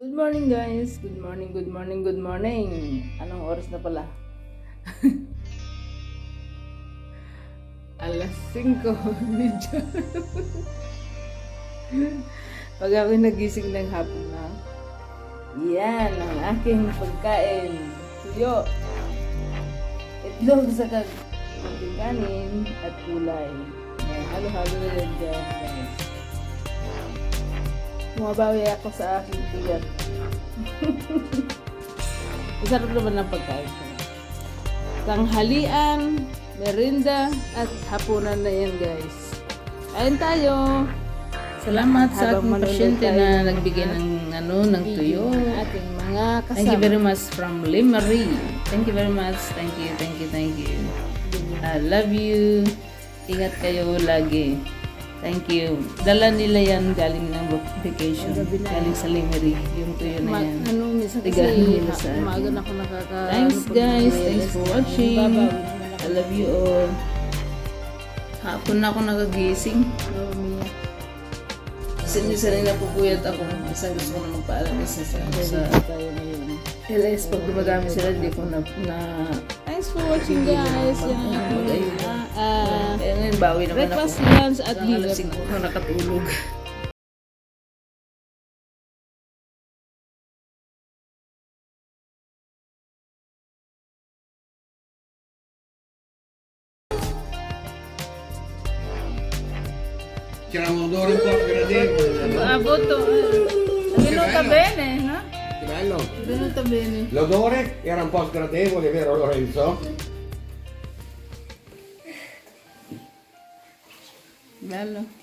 Good morning guys! Good morning, good morning, good morning! Anong oras na pala? Alas 5 medyo. Pag ako nagising ng hapon na, yan ang aking pagkain. Tuyo, itlog sa konting kanin at gulay. Ayan, halo-halo na yan dyan guys. Bumabawi ako sa aking tiyan. Masarap naman ang pagkain ko. Tanghalian, merinda, at hapunan na yan guys. Kain tayo! Salamat sa Habang ating pasyente manunod tayo na nagbigay ng tuyo. ating mga kasama. Thank you very much from Limarie. Thank you very much. Thank you, thank you, thank you. I love you. Ingat kayo lagi. Thank you. Dala nila yan galing ng vacation. Galing sa Limarie. Yung tuyo na yan. Minsan Tigahan kasi nila sa akin. umaga na ako Thanks guys. Thanks for watching. I love you all. Hapon na ako nakagising. Kasi minsan rin napupuyat ako. Minsan gusto ko na magpaalam isa sa LS. Pag dumadami sila, hindi ko na Thanks for watching guys. mag-ayun. Kaya ngayon, bawi naman ako. Breakfast, lunch, at Ang dinner. alas 5 ako nakatulog. C'era un odore un po' gradevole. Aboto. Venuta bene, no? Che bello. Venuta bene. L'odore era un po' sgradevole, vero Lorenzo? Bello.